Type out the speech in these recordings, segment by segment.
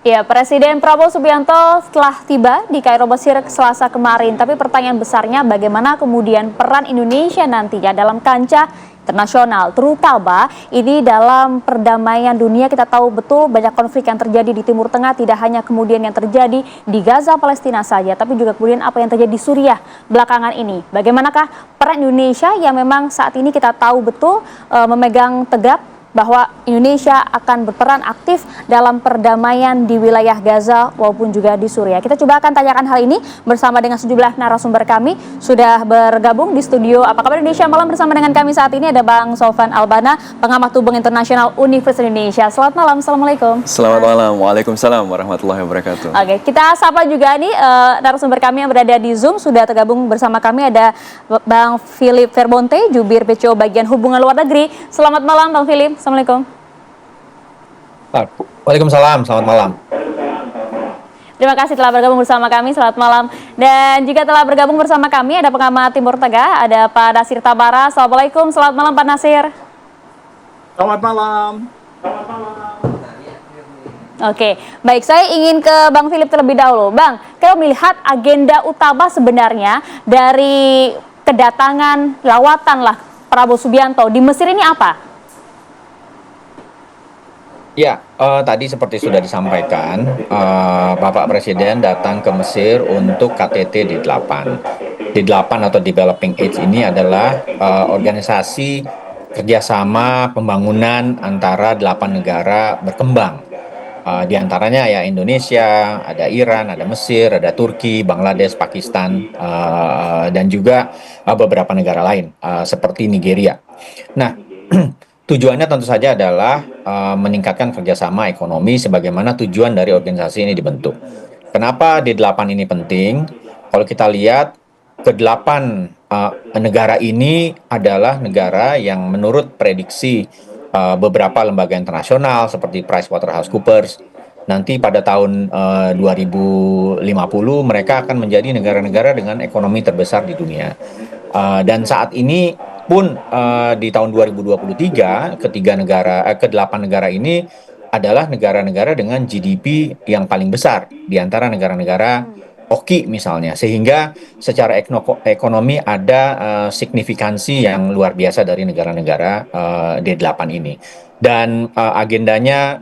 Ya, Presiden Prabowo Subianto setelah tiba di Kairo, Mesir Selasa kemarin. Tapi pertanyaan besarnya bagaimana kemudian peran Indonesia nantinya dalam kancah internasional. Terutama ini dalam perdamaian dunia. Kita tahu betul banyak konflik yang terjadi di Timur Tengah. Tidak hanya kemudian yang terjadi di Gaza, Palestina saja. Tapi juga kemudian apa yang terjadi di Suriah belakangan ini. Bagaimanakah peran Indonesia yang memang saat ini kita tahu betul memegang tegak bahwa Indonesia akan berperan aktif dalam perdamaian di wilayah Gaza maupun juga di Suriah. Kita coba akan tanyakan hal ini bersama dengan sejumlah narasumber kami. Sudah bergabung di studio Apa Kabar Indonesia Malam bersama dengan kami saat ini ada Bang Sofwan Albana, pengamat hubungan internasional Universitas Indonesia. Selamat malam, Assalamualaikum. Selamat malam, Waalaikumsalam warahmatullahi wabarakatuh. Oke, kita sapa juga nih narasumber kami yang berada di Zoom. Sudah tergabung bersama kami ada Bang Philip Verbonte, Jubir PCO bagian hubungan luar negeri. Selamat malam Bang Philip. Assalamualaikum. Waalaikumsalam, selamat malam. Terima kasih telah bergabung bersama kami, selamat malam. Dan juga telah bergabung bersama kami ada pengamat Timur Tengah, ada Pak Nasir Tabara. Assalamualaikum, selamat malam Pak Nasir. Selamat malam. Oke, baik, saya ingin ke Bang Philip terlebih dahulu. Bang, kalau melihat agenda utama sebenarnya dari kedatangan lawatan lah Prabowo Subianto di Mesir ini apa? Ya, tadi seperti sudah disampaikan, Bapak Presiden datang ke Mesir untuk KTT D8. D8 atau Developing Age ini adalah organisasi kerjasama pembangunan antara 8 negara berkembang. Di antaranya ya Indonesia, ada Iran, ada Mesir, ada Turki, Bangladesh, Pakistan, dan juga beberapa negara lain seperti Nigeria. Nah, tujuannya tentu saja adalah meningkatkan kerjasama ekonomi sebagaimana tujuan dari organisasi ini dibentuk. Kenapa D8 ini penting? Kalau kita lihat, ke-8 negara ini adalah negara yang menurut prediksi beberapa lembaga internasional seperti PricewaterhouseCoopers, nanti pada tahun 2050 mereka akan menjadi negara-negara dengan ekonomi terbesar di dunia. Dan saat ini pun di tahun 2023 ke-8 negara ini adalah negara-negara dengan GDP yang paling besar di antara negara-negara OKI misalnya, sehingga secara ekonomi ada signifikansi yang luar biasa dari negara-negara D8 ini. Dan agendanya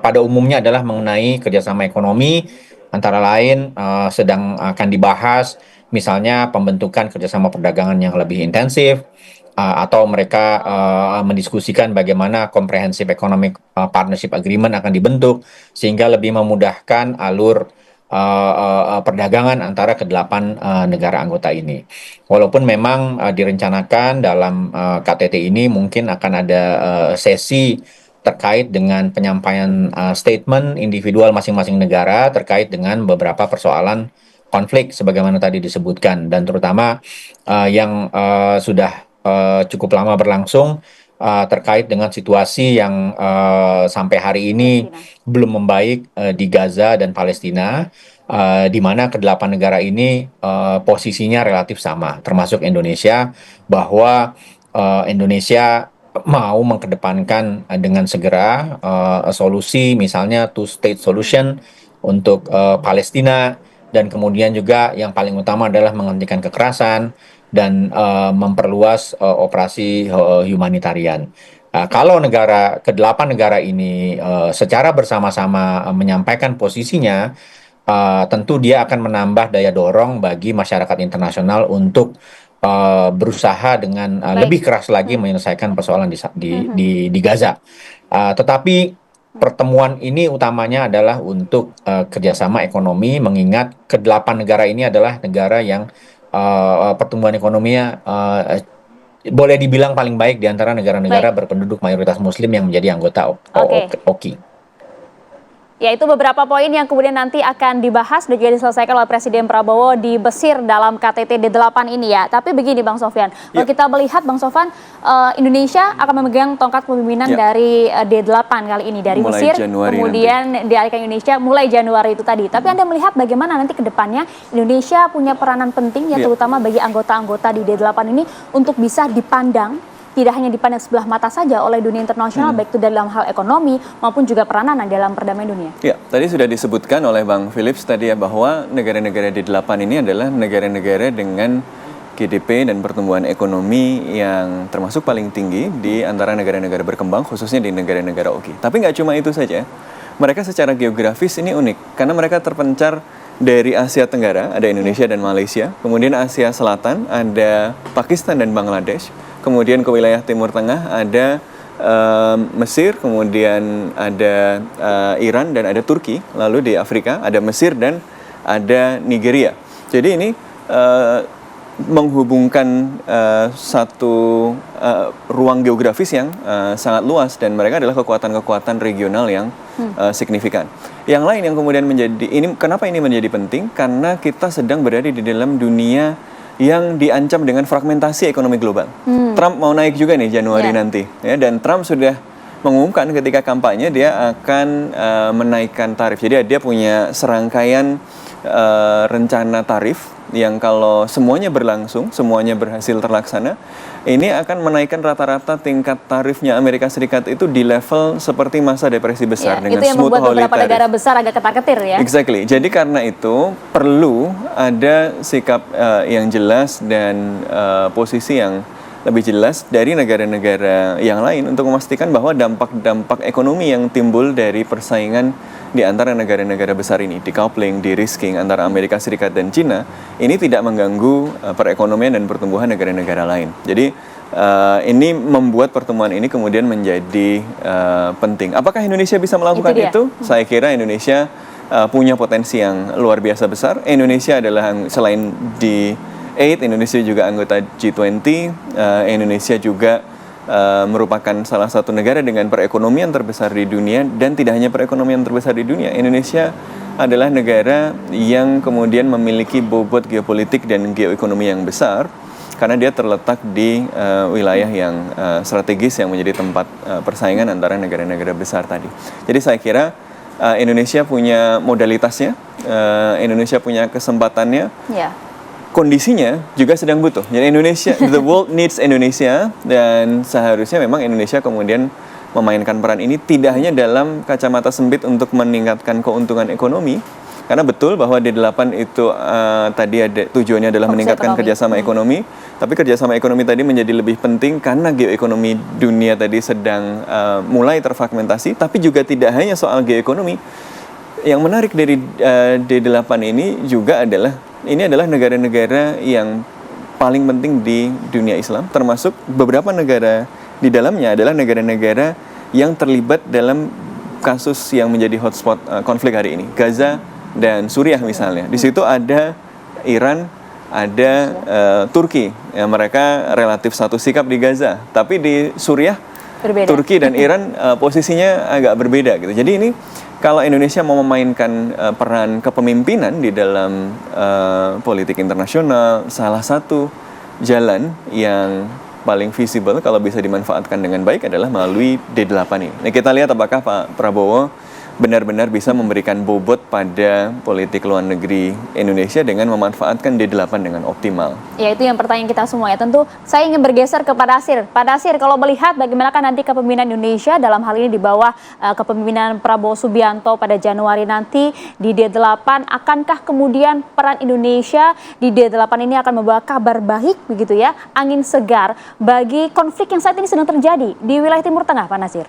pada umumnya adalah mengenai kerjasama ekonomi, antara lain sedang akan dibahas misalnya pembentukan kerjasama perdagangan yang lebih intensif, atau mereka mendiskusikan bagaimana Comprehensive Economic Partnership Agreement akan dibentuk sehingga lebih memudahkan alur perdagangan antara ke-8 negara anggota ini. Walaupun memang direncanakan dalam KTT ini mungkin akan ada sesi terkait dengan penyampaian statement individual masing-masing negara terkait dengan beberapa persoalan konflik sebagaimana tadi disebutkan, dan terutama yang sudah cukup lama berlangsung terkait dengan situasi yang sampai hari ini belum membaik di Gaza dan Palestina, di mana ke-8 negara ini posisinya relatif sama, termasuk Indonesia, bahwa Indonesia mau mengkedepankan dengan segera solusi misalnya two-state solution untuk Palestina, dan kemudian juga yang paling utama adalah menghentikan kekerasan dan memperluas operasi humanitarian. Kalau ke-8 negara ini secara bersama-sama menyampaikan posisinya, tentu dia akan menambah daya dorong bagi masyarakat internasional untuk berusaha dengan lebih keras lagi menyelesaikan persoalan di Gaza. Tetapi pertemuan ini utamanya adalah untuk kerjasama ekonomi, mengingat ke-8 negara ini adalah negara yang pertumbuhan ekonominya boleh dibilang paling baik di antara negara-negara berpenduduk mayoritas Muslim yang menjadi anggota OKI. Ya, itu beberapa poin yang kemudian nanti akan dibahas dan juga diselesaikan oleh Presiden Prabowo di Mesir dalam KTT D8 ini ya. Tapi begini Bang Sofyan, kalau kita melihat Bang Sofyan, Indonesia akan memegang tongkat kepemimpinan dari D8 kali ini, dari mulai Mesir, kemudian dialihkan Indonesia mulai Januari itu tadi. Tapi Anda melihat bagaimana nanti ke depannya Indonesia punya peranan penting ya, terutama bagi anggota-anggota di D8 ini untuk bisa dipandang tidak hanya dipandang sebelah mata saja oleh dunia internasional, baik itu dalam hal ekonomi maupun juga peranan dalam perdamaian dunia. Ya, tadi sudah disebutkan oleh Bang Philips tadi ya bahwa negara-negara D8 ini adalah negara-negara dengan GDP dan pertumbuhan ekonomi yang termasuk paling tinggi di antara negara-negara berkembang, khususnya di negara-negara OKI. Tapi nggak cuma itu saja, mereka secara geografis ini unik karena mereka terpencar dari Asia Tenggara, ada Indonesia dan Malaysia, kemudian Asia Selatan ada Pakistan dan Bangladesh, kemudian ke wilayah Timur Tengah ada Mesir, kemudian ada Iran dan ada Turki, lalu di Afrika ada Mesir dan ada Nigeria. Jadi ini menghubungkan satu ruang geografis yang sangat luas dan mereka adalah kekuatan-kekuatan regional yang signifikan. Yang lain yang kemudian menjadi ini, kenapa ini menjadi penting? Karena kita sedang berada di dalam dunia yang diancam dengan fragmentasi ekonomi global. Trump mau naik juga nih Januari nanti, ya, dan Trump sudah mengumumkan ketika kampanye dia akan menaikkan tarif. Jadi dia punya serangkaian rencana tarif yang kalau semuanya berlangsung, semuanya berhasil terlaksana, ini akan menaikkan rata-rata tingkat tarifnya Amerika Serikat itu di level seperti masa depresi besar dengan itu yang smooth membuat holiday beberapa tarif. negara besar agak ketar-ketir ya. Exactly. Jadi karena itu perlu ada sikap yang jelas dan posisi yang lebih jelas dari negara-negara yang lain untuk memastikan bahwa dampak-dampak ekonomi yang timbul dari persaingan di antara negara-negara besar ini, decoupling, de-risking antara Amerika Serikat dan China, ini tidak mengganggu perekonomian dan pertumbuhan negara-negara lain. Jadi ini membuat pertemuan ini kemudian menjadi penting. Apakah Indonesia bisa melakukan itu? Saya kira Indonesia punya potensi yang luar biasa besar. Indonesia adalah selain di G8, Indonesia juga anggota G20, Indonesia juga merupakan salah satu negara dengan perekonomian terbesar di dunia, dan tidak hanya perekonomian terbesar di dunia, Indonesia adalah negara yang kemudian memiliki bobot geopolitik dan geoekonomi yang besar karena dia terletak di wilayah yang strategis yang menjadi tempat persaingan antara negara-negara besar tadi. Jadi saya kira Indonesia punya modalitasnya, Indonesia punya kesempatannya. Kondisinya juga sedang butuh. Jadi Indonesia, the world needs Indonesia, dan seharusnya memang Indonesia kemudian memainkan peran ini tidak hanya dalam kacamata sempit untuk meningkatkan keuntungan ekonomi, karena betul bahwa D8 itu tadi ada tujuannya adalah meningkatkan kerjasama ekonomi, tapi kerjasama ekonomi tadi menjadi lebih penting karena geoekonomi dunia tadi sedang mulai terfragmentasi, tapi juga tidak hanya soal geoekonomi. Yang menarik dari D8 ini juga adalah ini adalah negara-negara yang paling penting di dunia Islam, termasuk beberapa negara di dalamnya adalah negara-negara yang terlibat dalam kasus yang menjadi hotspot konflik hari ini, Gaza dan Suriah misalnya. Di situ ada Iran, ada Turki, ya, mereka relatif satu sikap di Gaza, tapi di Suriah berbeda. Turki dan Iran posisinya agak berbeda gitu. Jadi ini kalau Indonesia mau memainkan peran kepemimpinan di dalam politik internasional, salah satu jalan yang paling visible kalau bisa dimanfaatkan dengan baik adalah melalui D8 ini. Nah, kita lihat apakah Pak Prabowo benar-benar bisa memberikan bobot pada politik luar negeri Indonesia dengan memanfaatkan D8 dengan optimal. Ya, itu yang pertanyaan kita semua ya. Tentu saya ingin bergeser ke Pak Dasir. Pak Dasir, kalau melihat bagaimana nanti kepemimpinan Indonesia dalam hal ini di bawah kepemimpinan Prabowo Subianto pada Januari nanti di D8, akankah kemudian peran Indonesia di D8 ini akan membawa kabar baik begitu ya, angin segar bagi konflik yang saat ini sedang terjadi di wilayah Timur Tengah, Pak Nasir?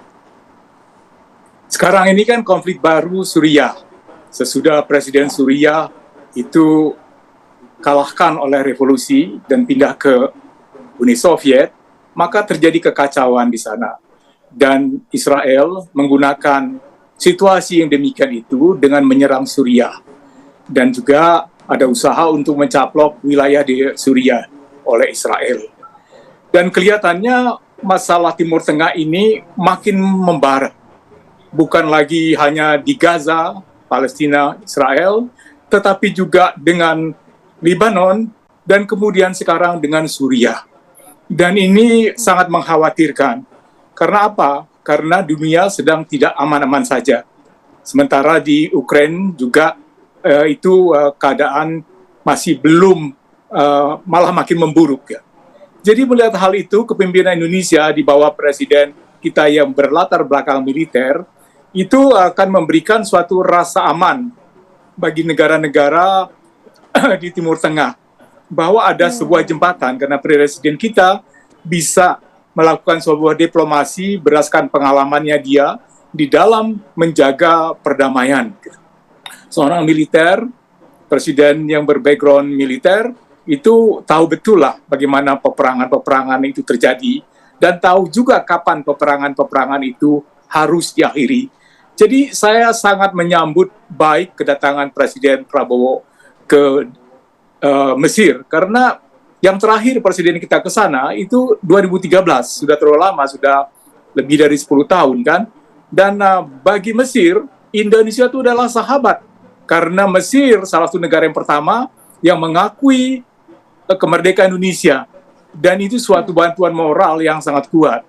Sekarang ini kan konflik baru Suriah. Sesudah Presiden Suriah itu kalahkan oleh revolusi dan pindah ke Uni Soviet, maka terjadi kekacauan di sana. Dan Israel menggunakan situasi yang demikian itu dengan menyerang Suriah. Dan juga ada usaha untuk mencaplok wilayah di Suriah oleh Israel. Dan kelihatannya masalah Timur Tengah ini makin membara. Bukan lagi hanya di Gaza, Palestina, Israel, tetapi juga dengan Lebanon, dan kemudian sekarang dengan Suriah. Dan ini sangat mengkhawatirkan. Karena apa? Karena dunia sedang tidak aman-aman saja. Sementara di Ukraina juga keadaan masih belum, malah makin memburuk ya. Jadi melihat hal itu, kepemimpinan Indonesia di bawah presiden kita yang berlatar belakang militer, itu akan memberikan suatu rasa aman bagi negara-negara di Timur Tengah. Bahwa ada sebuah jembatan, karena presiden kita bisa melakukan sebuah diplomasi berdasarkan pengalamannya dia di dalam menjaga perdamaian. Seorang militer, presiden yang berbackground militer, itu tahu betul lah bagaimana peperangan-peperangan itu terjadi dan tahu juga kapan peperangan-peperangan itu harus diakhiri. Jadi saya sangat menyambut baik kedatangan Presiden Prabowo ke Mesir karena yang terakhir presiden kita ke sana itu 2013, sudah terlalu lama, sudah lebih dari 10 tahun kan. Dan bagi Mesir, Indonesia itu adalah sahabat karena Mesir salah satu negara yang pertama yang mengakui kemerdekaan Indonesia, dan itu suatu bantuan moral yang sangat kuat.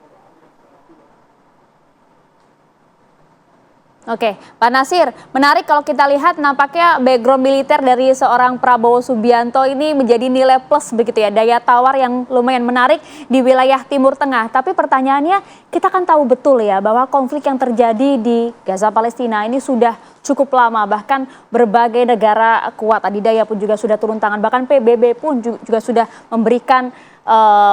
Oke, Pak Nasir, menarik kalau kita lihat nampaknya background militer dari seorang Prabowo Subianto ini menjadi nilai plus begitu ya, daya tawar yang lumayan menarik di wilayah Timur Tengah. Tapi pertanyaannya, kita kan tahu betul ya bahwa konflik yang terjadi di Gaza Palestina ini sudah cukup lama, bahkan berbagai negara kuat adidaya pun juga sudah turun tangan, bahkan PBB pun juga sudah memberikan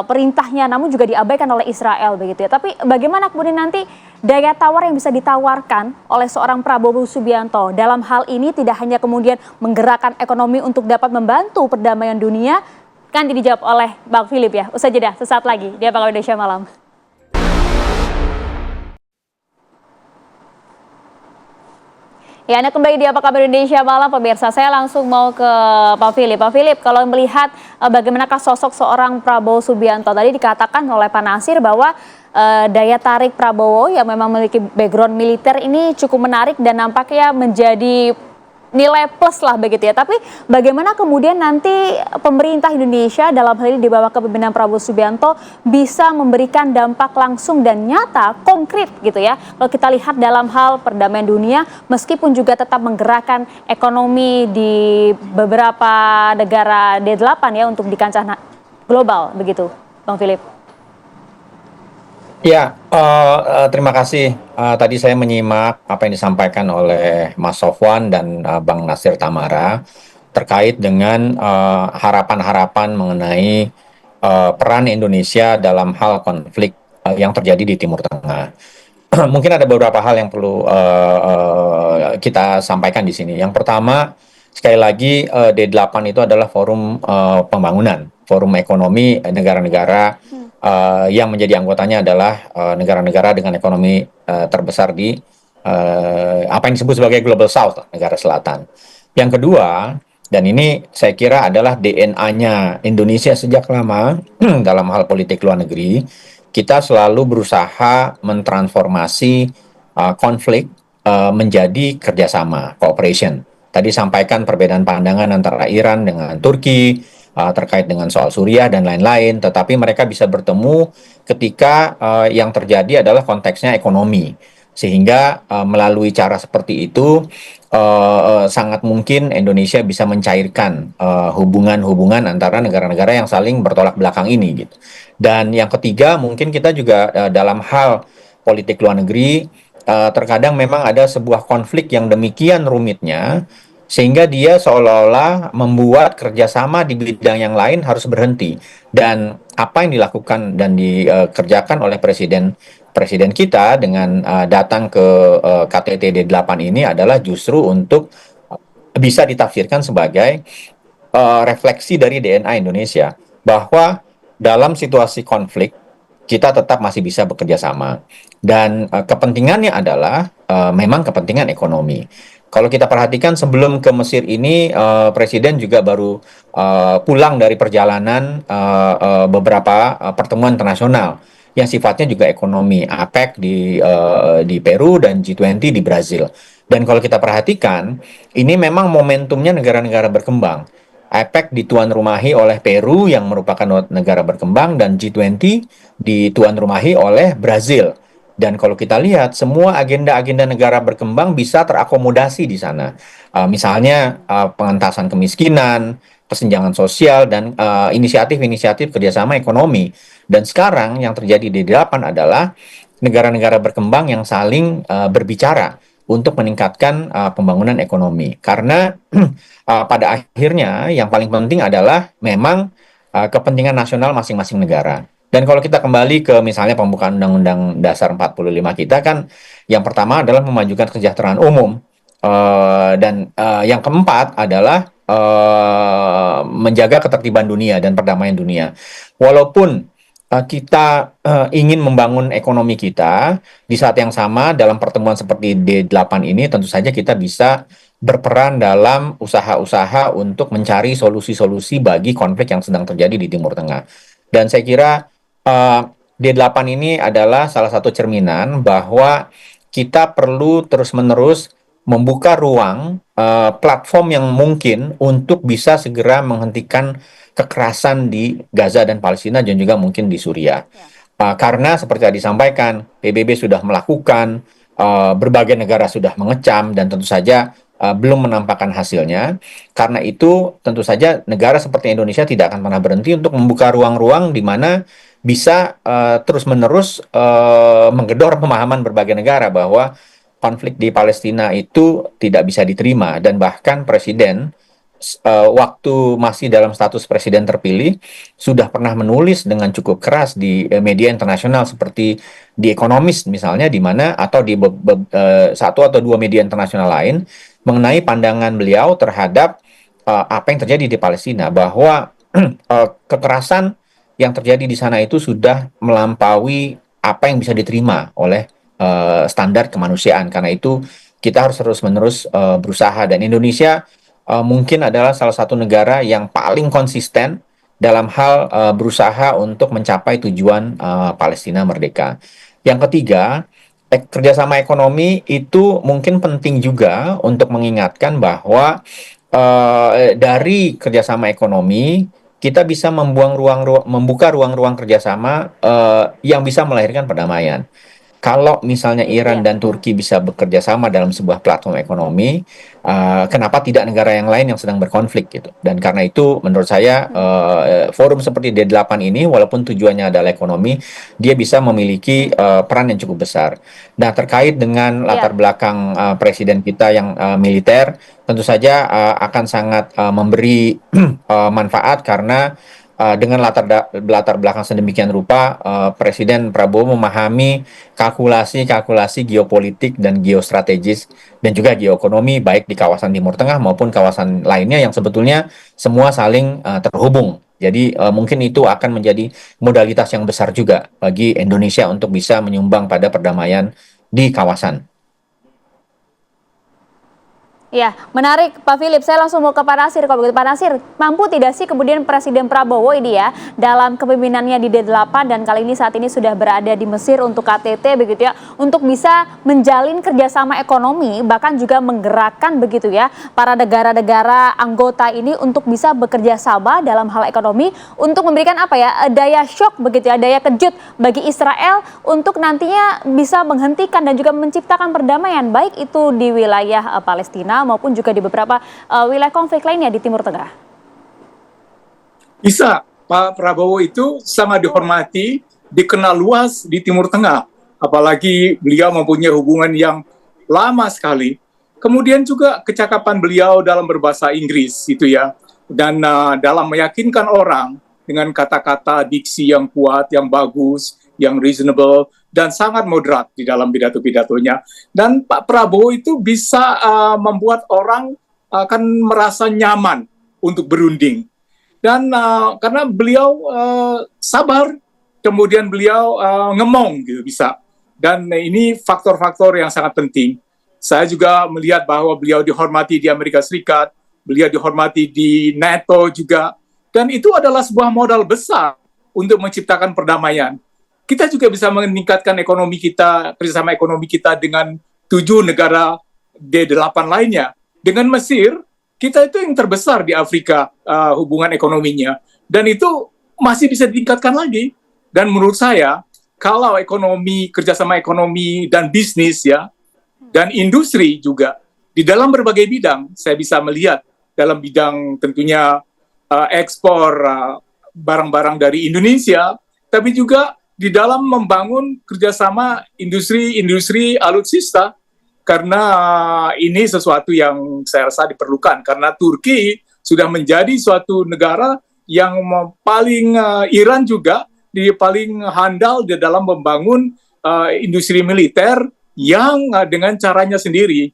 perintahnya, namun juga diabaikan oleh Israel begitu ya. Tapi bagaimana kemudian nanti daya tawar yang bisa ditawarkan oleh seorang Prabowo Subianto dalam hal ini tidak hanya kemudian menggerakkan ekonomi untuk dapat membantu perdamaian dunia, kan dijawab oleh Bang Philip ya. Usai jeda sesaat lagi di Apa Kabar Indonesia Malam. Ya, Anda kembali di Apa Kabar Indonesia Malam, pemirsa. Saya langsung mau ke Pak Philip. Pak Philip, kalau melihat bagaimanakah sosok seorang Prabowo Subianto, tadi dikatakan oleh Pak Nasir bahwa daya tarik Prabowo yang memang memiliki background militer ini cukup menarik dan nampaknya menjadi nilai plus lah begitu ya. Tapi bagaimana kemudian nanti pemerintah Indonesia dalam hal ini di bawah kepemimpinan Prabowo Subianto bisa memberikan dampak langsung dan nyata, konkret gitu ya. Kalau kita lihat dalam hal perdamaian dunia, meskipun juga tetap menggerakkan ekonomi di beberapa negara D8 ya untuk di kancah global begitu, Bang Philip. Ya, terima kasih. Tadi saya menyimak apa yang disampaikan oleh Mas Sofwan dan Bang Nasir Tamara terkait dengan harapan-harapan mengenai peran Indonesia dalam hal konflik yang terjadi di Timur Tengah. Mungkin ada beberapa hal yang perlu kita sampaikan di sini. Yang pertama, sekali lagi D8 itu adalah forum pembangunan, forum ekonomi negara-negara yang menjadi anggotanya adalah negara-negara dengan ekonomi terbesar di apa yang disebut sebagai Global South, negara selatan. Yang kedua, dan ini saya kira adalah DNA-nya Indonesia sejak lama dalam hal politik luar negeri, kita selalu berusaha mentransformasi konflik menjadi kerjasama, cooperation. Tadi sampaikan perbedaan pandangan antara Iran dengan Turki, terkait dengan soal Suriah dan lain-lain, tetapi mereka bisa bertemu ketika yang terjadi adalah konteksnya ekonomi, sehingga melalui cara seperti itu sangat mungkin Indonesia bisa mencairkan hubungan-hubungan antara negara-negara yang saling bertolak belakang ini gitu. Dan yang ketiga, mungkin kita juga dalam hal politik luar negeri terkadang memang ada sebuah konflik yang demikian rumitnya sehingga dia seolah-olah membuat kerjasama di bidang yang lain harus berhenti. Dan apa yang dilakukan dan dikerjakan oleh presiden kita dengan datang ke KTT D8 ini adalah justru untuk bisa ditafsirkan sebagai refleksi dari DNA Indonesia, bahwa dalam situasi konflik kita tetap masih bisa bekerja sama. Dan kepentingannya adalah memang kepentingan ekonomi. Kalau kita perhatikan sebelum ke Mesir ini, Presiden juga baru pulang dari perjalanan beberapa pertemuan internasional yang sifatnya juga ekonomi, APEC di Peru dan G20 di Brazil. Dan kalau kita perhatikan, ini memang momentumnya negara-negara berkembang. APEC dituan rumahi oleh Peru yang merupakan negara berkembang dan G20 dituan rumahi oleh Brazil. Dan kalau kita lihat, semua agenda-agenda negara berkembang bisa terakomodasi di sana. Misalnya pengentasan kemiskinan, kesenjangan sosial dan inisiatif-inisiatif kerjasama ekonomi. Dan sekarang yang terjadi di D8 adalah negara-negara berkembang yang saling berbicara untuk meningkatkan pembangunan ekonomi. Karena pada akhirnya yang paling penting adalah memang kepentingan nasional masing-masing negara. Dan kalau kita kembali ke misalnya pembukaan Undang-Undang Dasar 45 kita kan, yang pertama adalah memajukan kesejahteraan umum. Dan yang keempat adalah menjaga ketertiban dunia dan perdamaian dunia. Walaupun kita ingin membangun ekonomi kita, di saat yang sama dalam pertemuan seperti D8 ini tentu saja kita bisa berperan dalam usaha-usaha untuk mencari solusi-solusi bagi konflik yang sedang terjadi di Timur Tengah. Dan saya kira D8 ini adalah salah satu cerminan bahwa kita perlu terus-menerus membuka ruang platform yang mungkin untuk bisa segera menghentikan kekerasan di Gaza dan Palestina dan juga mungkin di Suriah. Karena seperti yang disampaikan, PBB sudah melakukan, berbagai negara sudah mengecam dan tentu saja belum menampakkan hasilnya. Karena itu tentu saja negara seperti Indonesia tidak akan pernah berhenti untuk membuka ruang-ruang di mana bisa terus-menerus menggedor pemahaman berbagai negara bahwa konflik di Palestina itu tidak bisa diterima, dan bahkan Presiden waktu masih dalam status Presiden terpilih sudah pernah menulis dengan cukup keras di media internasional seperti di Economist misalnya, di mana atau di satu atau dua media internasional lain mengenai pandangan beliau terhadap apa yang terjadi di Palestina, bahwa kekerasan yang terjadi di sana itu sudah melampaui apa yang bisa diterima oleh standar kemanusiaan. Karena itu kita harus terus-menerus berusaha, dan Indonesia mungkin adalah salah satu negara yang paling konsisten dalam hal berusaha untuk mencapai tujuan Palestina merdeka. Yang ketiga, kerjasama ekonomi itu mungkin penting juga untuk mengingatkan bahwa dari kerjasama ekonomi kita bisa membuka ruang-ruang kerjasama yang bisa melahirkan perdamaian. Kalau misalnya Iran dan Turki bisa bekerja sama dalam sebuah platform ekonomi, kenapa tidak negara yang lain yang sedang berkonflik gitu? Dan karena itu menurut saya forum seperti D8 ini walaupun tujuannya adalah ekonomi, dia bisa memiliki peran yang cukup besar. Nah, terkait dengan latar belakang presiden kita yang militer, tentu saja akan sangat memberi manfaat karena dengan latar belakang sedemikian rupa, Presiden Prabowo memahami kalkulasi geopolitik dan geostrategis dan juga geoekonomi baik di kawasan Timur Tengah maupun kawasan lainnya yang sebetulnya semua saling terhubung. Jadi mungkin itu akan menjadi modalitas yang besar juga bagi Indonesia untuk bisa menyumbang pada perdamaian di kawasan. Ya, menarik Pak Philip. Saya langsung mau ke Pak Nasir. Kalau begitu Pak Nasir, mampu tidak sih kemudian Presiden Prabowo ini ya dalam kepemimpinannya di D8 dan kali ini saat ini sudah berada di Mesir untuk KTT begitu ya, untuk bisa menjalin kerjasama ekonomi bahkan juga menggerakkan begitu ya para negara-negara anggota ini untuk bisa bekerja sama dalam hal ekonomi untuk memberikan apa ya daya shock begitu ya, daya kejut bagi Israel untuk nantinya bisa menghentikan dan juga menciptakan perdamaian baik itu di wilayah Palestina maupun juga di beberapa wilayah konflik lainnya di Timur Tengah. Bisa, Pak Prabowo itu sangat dihormati, dikenal luas di Timur Tengah. Apalagi beliau mempunyai hubungan yang lama sekali. Kemudian juga kecakapan beliau dalam berbahasa Inggris itu ya. Dan dalam meyakinkan orang dengan kata-kata diksi yang kuat, yang bagus, yang reasonable, dan sangat moderat di dalam pidato-pidatonya. Dan Pak Prabowo itu bisa membuat orang akan merasa nyaman untuk berunding. Dan karena beliau sabar, kemudian beliau ngemong gitu bisa. Dan ini faktor-faktor yang sangat penting. Saya juga melihat bahwa beliau dihormati di Amerika Serikat, beliau dihormati di NATO juga. Dan itu adalah sebuah modal besar untuk menciptakan perdamaian. Kita juga bisa meningkatkan ekonomi kita, kerjasama ekonomi kita dengan 7 negara D8 lainnya. Dengan Mesir, kita itu yang terbesar di Afrika hubungan ekonominya. Dan itu masih bisa ditingkatkan lagi. Dan menurut saya, kalau ekonomi, kerjasama ekonomi dan bisnis ya, dan industri juga, di dalam berbagai bidang, saya bisa melihat dalam bidang tentunya ekspor barang-barang dari Indonesia, tapi juga di dalam membangun kerjasama industri alutsista, karena ini sesuatu yang saya rasa diperlukan, karena Turki sudah menjadi suatu negara yang paling Iran juga paling handal di dalam membangun industri militer yang dengan caranya sendiri,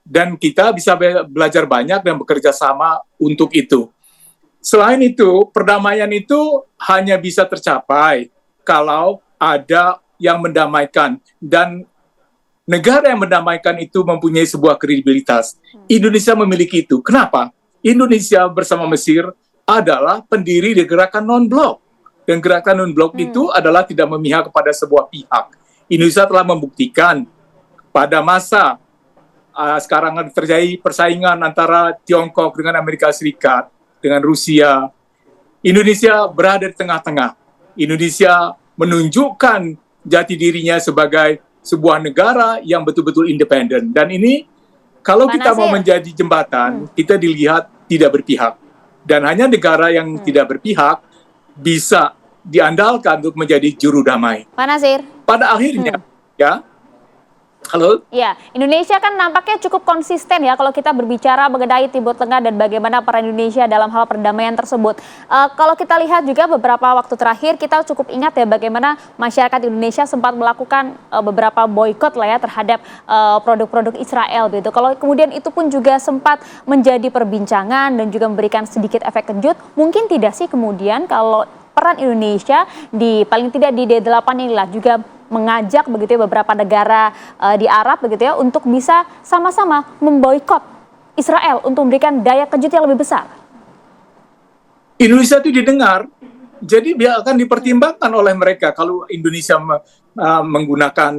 dan kita bisa belajar banyak dan bekerja sama untuk itu. Selain itu, perdamaian itu hanya bisa tercapai kalau ada yang mendamaikan, dan negara yang mendamaikan itu mempunyai sebuah kredibilitas. Indonesia memiliki itu. Kenapa? Indonesia bersama Mesir adalah pendiri di gerakan non-blok. Dan gerakan non-blok itu adalah tidak memihak kepada sebuah pihak. Indonesia telah membuktikan pada masa sekarang terjadi persaingan antara Tiongkok dengan Amerika Serikat, dengan Rusia. Indonesia berada di tengah-tengah. Indonesia menunjukkan jati dirinya sebagai sebuah negara yang betul-betul independen. Dan ini kalau kita mau menjadi jembatan, kita dilihat tidak berpihak. Dan hanya negara yang tidak berpihak bisa diandalkan untuk menjadi juru damai. Pak Nasir. Pada akhirnya, ya, halo? Ya, Indonesia kan nampaknya cukup konsisten ya kalau kita berbicara mengenai Timur Tengah dan bagaimana peran Indonesia dalam hal perdamaian tersebut. Kalau kita lihat juga beberapa waktu terakhir, kita cukup ingat ya bagaimana masyarakat Indonesia sempat melakukan beberapa boykot lah ya terhadap produk-produk Israel gitu. Kalau kemudian itu pun juga sempat menjadi perbincangan dan juga memberikan sedikit efek kejut, mungkin tidak sih kemudian kalau peran Indonesia paling tidak di D8 inilah juga mengajak begitu ya beberapa negara di Arab begitu ya untuk bisa sama-sama memboikot Israel untuk memberikan daya kejut yang lebih besar. Indonesia itu didengar, jadi dia akan dipertimbangkan oleh mereka kalau Indonesia menggunakan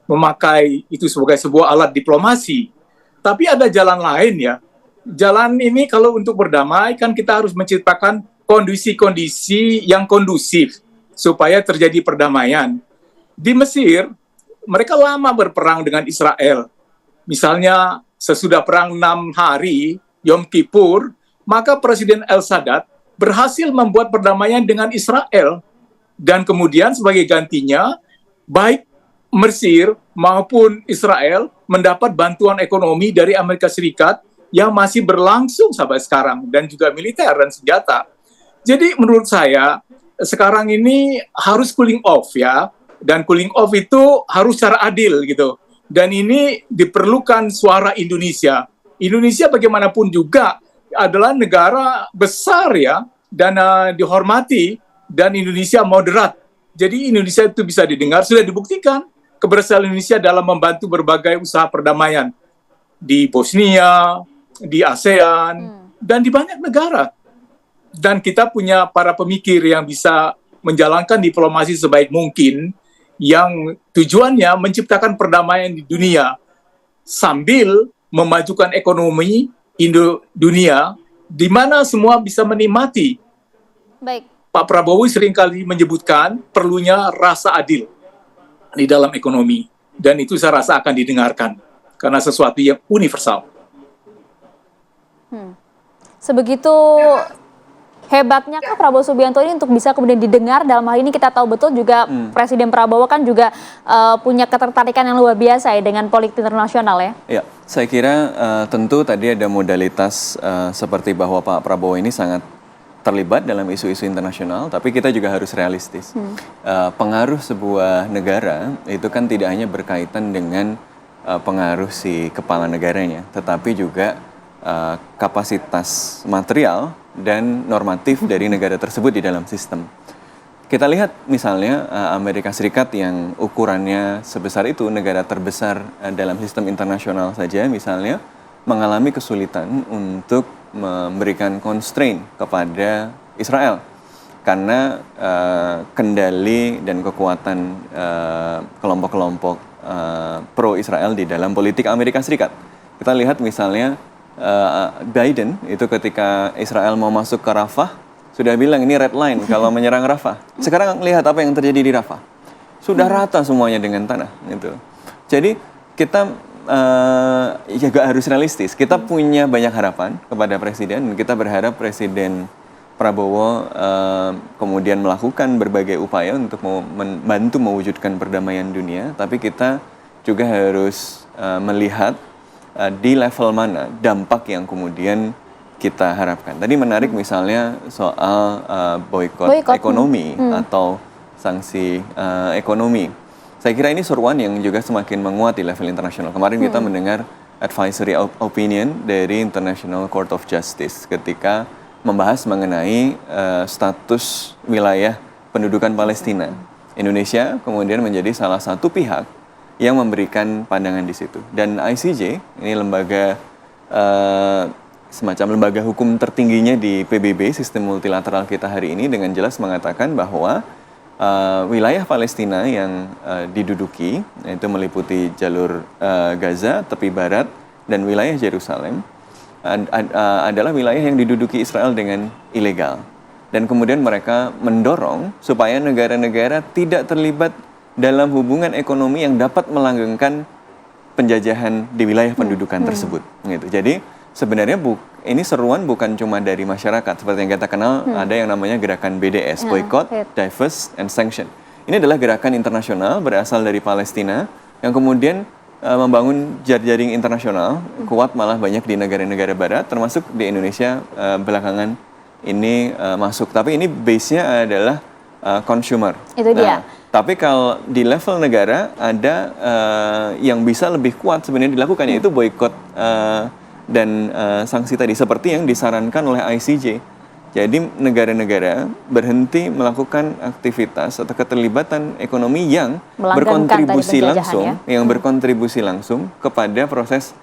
memakai itu sebagai sebuah alat diplomasi. Tapi ada jalan lain ya. Jalan ini kalau untuk berdamai kan kita harus menciptakan kondisi-kondisi yang kondusif supaya terjadi perdamaian. Di Mesir, mereka lama berperang dengan Israel. Misalnya sesudah perang 6 hari, Yom Kippur, maka Presiden El-Sadat berhasil membuat perdamaian dengan Israel. Dan kemudian sebagai gantinya, baik Mesir maupun Israel mendapat bantuan ekonomi dari Amerika Serikat yang masih berlangsung sampai sekarang, dan juga militer dan senjata. Jadi menurut saya sekarang ini harus cooling off ya, dan cooling off itu harus secara adil gitu. Dan ini diperlukan suara Indonesia. Indonesia bagaimanapun juga adalah negara besar ya, dan dihormati, dan Indonesia moderat. Jadi Indonesia itu bisa didengar, sudah dibuktikan keberhasilan Indonesia dalam membantu berbagai usaha perdamaian di Bosnia, di ASEAN, dan di banyak negara. Dan kita punya para pemikir yang bisa menjalankan diplomasi sebaik mungkin, yang tujuannya menciptakan perdamaian di dunia sambil memajukan ekonomi dunia, di mana semua bisa menikmati. Baik. Pak Prabowo seringkali menyebutkan perlunya rasa adil di dalam ekonomi, dan itu saya rasa akan didengarkan karena sesuatu yang universal. Sebegitu hebatnya kah Prabowo Subianto ini untuk bisa kemudian didengar? Dalam hal ini kita tahu betul juga Presiden Prabowo kan juga punya ketertarikan yang luar biasa ya dengan politik internasional ya. Ya, saya kira tentu tadi ada modalitas seperti bahwa Pak Prabowo ini sangat terlibat dalam isu-isu internasional, tapi kita juga harus realistis. Pengaruh sebuah negara itu kan tidak hanya berkaitan dengan pengaruh si kepala negaranya, tetapi juga kapasitas material dan normatif dari negara tersebut di dalam sistem. Kita lihat misalnya Amerika Serikat yang ukurannya sebesar itu, negara terbesar dalam sistem internasional saja misalnya, mengalami kesulitan untuk memberikan constraint kepada Israel. Karena kendali dan kekuatan kelompok-kelompok pro-Israel di dalam politik Amerika Serikat. Kita lihat misalnya Biden itu ketika Israel mau masuk ke Rafah sudah bilang ini red line kalau menyerang Rafah. Sekarang lihat apa yang terjadi di Rafah. Sudah rata semuanya dengan tanah gitu. Jadi kita juga harus realistis. Kita punya banyak harapan kepada Presiden, dan kita berharap Presiden Prabowo kemudian melakukan berbagai upaya untuk membantu mewujudkan perdamaian dunia, tapi kita juga harus melihat di level mana dampak yang kemudian kita harapkan. Tadi menarik misalnya soal boykot ekonomi atau sanksi ekonomi. Saya kira ini seruan yang juga semakin menguat di level internasional. Kemarin kita mendengar advisory opinion dari International Court of Justice ketika membahas mengenai status wilayah pendudukan Palestina. Indonesia kemudian menjadi salah satu pihak yang memberikan pandangan di situ. Dan ICJ, ini lembaga semacam lembaga hukum tertingginya di PBB, sistem multilateral kita hari ini, dengan jelas mengatakan bahwa wilayah Palestina yang diduduki, yaitu meliputi jalur Gaza, tepi barat, dan wilayah Yerusalem, adalah wilayah yang diduduki Israel dengan ilegal. Dan kemudian mereka mendorong supaya negara-negara tidak terlibat dalam hubungan ekonomi yang dapat melanggengkan penjajahan di wilayah pendudukan tersebut. Gitu. Jadi sebenarnya ini seruan bukan cuma dari masyarakat, seperti yang kita kenal ada yang namanya gerakan BDS, Boycott, Divest, and Sanction. Ini adalah gerakan internasional berasal dari Palestina yang kemudian membangun jaring internasional, kuat malah banyak di negara-negara barat, termasuk di Indonesia belakangan ini masuk. Tapi ini base-nya adalah consumer. Itu dia. Tapi kalau di level negara ada yang bisa lebih kuat sebenarnya dilakukan, yaitu boycott dan sanksi tadi, seperti yang disarankan oleh ICJ. Jadi negara-negara berhenti melakukan aktivitas atau keterlibatan ekonomi yang berkontribusi langsung, berkontribusi langsung kepada proses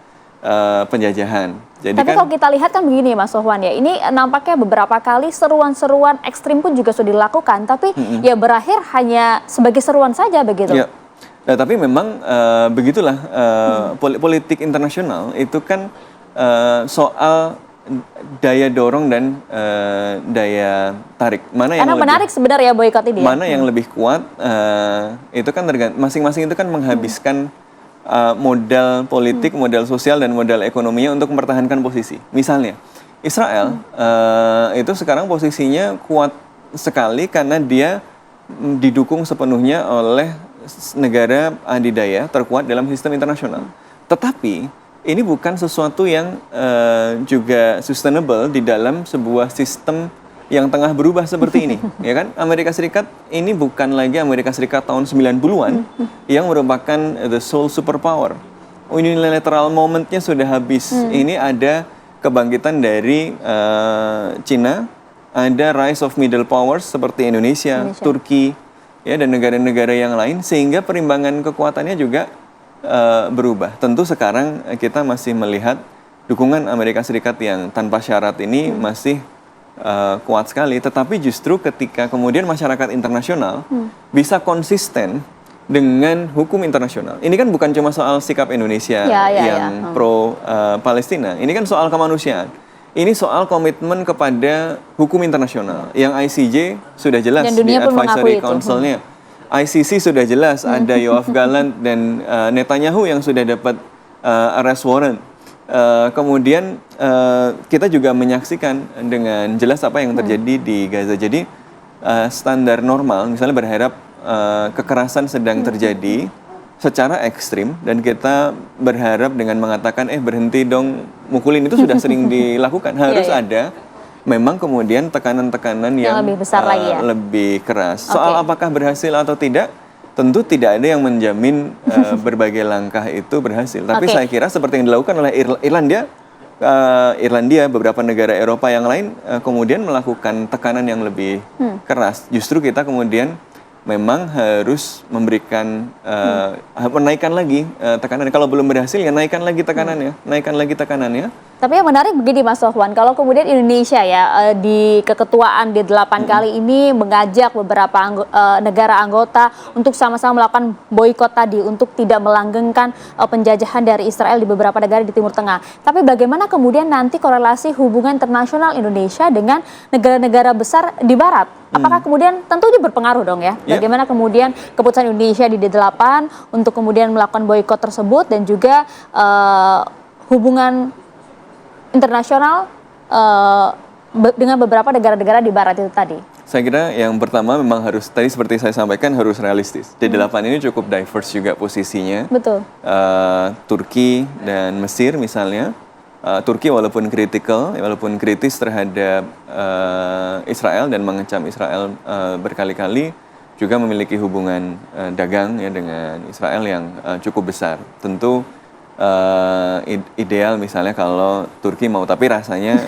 penjajahan. Jadi tapi kalau kita lihat kan begini Mas Sofwan ya, ini nampaknya beberapa kali seruan-seruan ekstrim pun juga sudah dilakukan, tapi ya berakhir hanya sebagai seruan saja begitu. Ya. Nah, tapi memang begitulah politik internasional itu kan soal daya dorong dan daya tarik. Karena menarik sebenarnya boykot ini. Mana yang lebih kuat itu kan masing-masing itu kan menghabiskan modal politik, modal sosial, dan modal ekonominya untuk mempertahankan posisi. Misalnya Israel itu sekarang posisinya kuat sekali karena dia didukung sepenuhnya oleh negara adidaya terkuat dalam sistem internasional. Tetapi ini bukan sesuatu yang juga sustainable di dalam sebuah sistem yang tengah berubah seperti ini, ya kan? Amerika Serikat ini bukan lagi Amerika Serikat tahun 90-an yang merupakan the sole superpower. Unilateral momentnya sudah habis. Ini ada kebangkitan dari Cina, ada rise of middle powers seperti Indonesia, Turki, ya, dan negara-negara yang lain, sehingga perimbangan kekuatannya juga berubah. Tentu sekarang kita masih melihat dukungan Amerika Serikat yang tanpa syarat ini masih kuat sekali, tetapi justru ketika kemudian masyarakat internasional bisa konsisten dengan hukum internasional. Ini kan bukan cuma soal sikap Indonesia yang pro Palestina, ini kan soal kemanusiaan. Ini soal komitmen kepada hukum internasional yang ICJ sudah jelas di Advisory Council-nya. ICC sudah jelas, ada Yoav Gallant dan Netanyahu yang sudah dapat arrest warrant. Kemudian kita juga menyaksikan dengan jelas apa yang terjadi di Gaza. Jadi standar normal, misalnya berharap kekerasan sedang terjadi secara ekstrim, dan kita berharap dengan mengatakan berhenti dong mukulin, itu sudah sering dilakukan. Harus ada memang kemudian tekanan-tekanan yang lebih besar lagi ya? Lebih keras. Soal apakah berhasil atau tidak, tentu tidak ada yang menjamin berbagai langkah itu berhasil. Tapi saya kira seperti yang dilakukan oleh Irlandia, beberapa negara Eropa yang lain kemudian melakukan tekanan yang lebih keras. Justru kita kemudian memang harus memberikan menaikkan lagi tekanan. Kalau belum berhasil ya naikkan lagi tekanannya, Tapi yang menarik begini Mas Sofwan, kalau kemudian Indonesia ya di keketuaan D8 kali ini mengajak beberapa negara anggota untuk sama-sama melakukan boikot tadi untuk tidak melanggengkan penjajahan dari Israel di beberapa negara di Timur Tengah. Tapi bagaimana kemudian nanti korelasi hubungan internasional Indonesia dengan negara-negara besar di Barat? Apakah kemudian tentunya berpengaruh dong ya? Bagaimana kemudian keputusan Indonesia di D8 untuk kemudian melakukan boikot tersebut dan juga hubungan internasional dengan beberapa negara-negara di Barat itu tadi? Saya kira yang pertama memang harus, tadi seperti saya sampaikan, harus realistis. D8 ini cukup diverse juga posisinya. Betul. Turki dan Mesir misalnya. Turki walaupun kritis terhadap Israel dan mengecam Israel berkali-kali, juga memiliki hubungan dagang ya dengan Israel yang cukup besar. Tentu ideal misalnya kalau Turki mau, tapi rasanya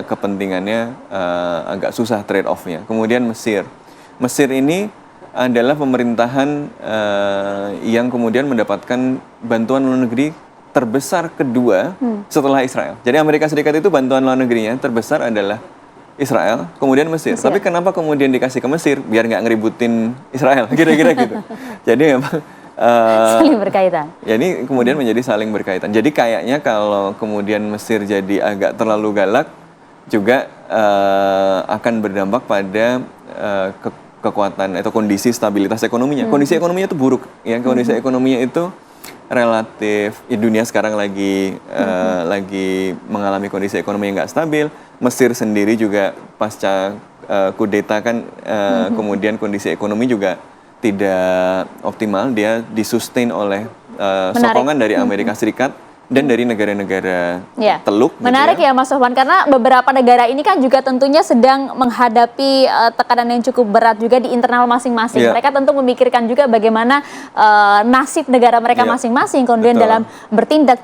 kepentingannya agak susah trade off-nya. Kemudian Mesir ini adalah pemerintahan yang kemudian mendapatkan bantuan luar negeri terbesar kedua setelah Israel. Jadi Amerika Serikat itu bantuan luar negerinya terbesar adalah Israel, kemudian Mesir. Tapi kenapa kemudian dikasih ke Mesir? Biar nggak ngeributin Israel, kira-kira gitu. Jadi memang saling berkaitan. ya ini kemudian menjadi saling berkaitan. Jadi kayaknya kalau kemudian Mesir jadi agak terlalu galak, juga akan berdampak pada kekuatan atau kondisi stabilitas ekonominya. Kondisi ekonominya itu buruk, ya. Kondisi ekonominya itu relatif, ya dunia sekarang lagi mengalami kondisi ekonomi yang nggak stabil. Mesir sendiri juga pasca kudeta kan kemudian kondisi ekonomi juga tidak optimal, dia disustain oleh sokongan dari Amerika Serikat dan dari negara-negara teluk. Menarik gitu ya Mas Sofwan, karena beberapa negara ini kan juga tentunya sedang menghadapi tekanan yang cukup berat juga di internal masing-masing. Mereka tentu memikirkan juga bagaimana nasib negara mereka masing-masing kemudian dalam bertindak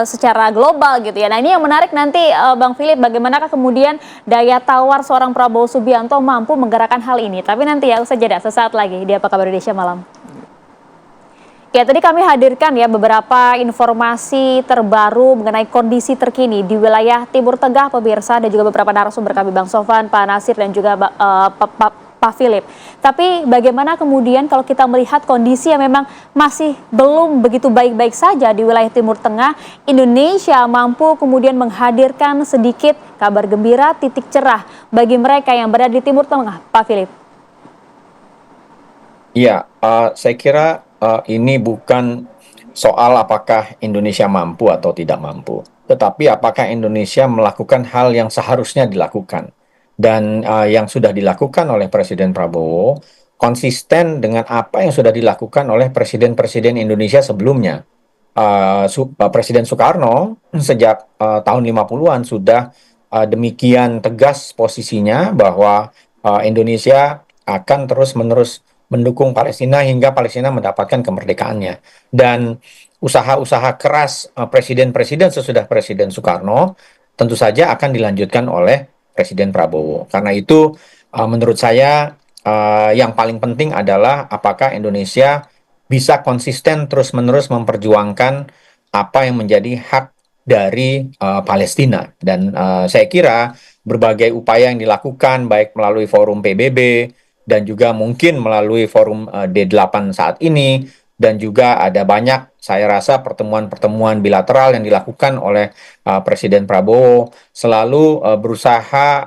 secara global gitu ya. Nah ini yang menarik nanti Bang Philip, bagaimanakah kemudian daya tawar seorang Prabowo Subianto mampu menggerakkan hal ini. Tapi nanti ya usai jeda sesaat lagi di Apa Kabar Indonesia Malam. Ya, tadi kami hadirkan ya beberapa informasi terbaru mengenai kondisi terkini di wilayah Timur Tengah, pemirsa, dan juga beberapa narasumber kami, Bang Sofwan, Pak Nasir, dan juga Pak Philip. Tapi bagaimana kemudian kalau kita melihat kondisi yang memang masih belum begitu baik-baik saja di wilayah Timur Tengah, Indonesia mampu kemudian menghadirkan sedikit kabar gembira, titik cerah bagi mereka yang berada di Timur Tengah, Pak Philip. Iya, saya kira ini bukan soal apakah Indonesia mampu atau tidak mampu, tetapi apakah Indonesia melakukan hal yang seharusnya dilakukan. Dan yang sudah dilakukan oleh Presiden Prabowo konsisten dengan apa yang sudah dilakukan oleh presiden-presiden Indonesia sebelumnya. Presiden Soekarno sejak tahun 50-an sudah demikian tegas posisinya bahwa Indonesia akan terus-menerus mendukung Palestina hingga Palestina mendapatkan kemerdekaannya. Dan usaha-usaha keras presiden-presiden sesudah Presiden Soekarno tentu saja akan dilanjutkan oleh Presiden Prabowo. Karena itu menurut saya yang paling penting adalah apakah Indonesia bisa konsisten terus-menerus memperjuangkan apa yang menjadi hak dari Palestina. Dan saya kira berbagai upaya yang dilakukan baik melalui forum PBB dan juga mungkin melalui forum D8 saat ini, dan juga ada banyak saya rasa pertemuan-pertemuan bilateral yang dilakukan oleh Presiden Prabowo selalu berusaha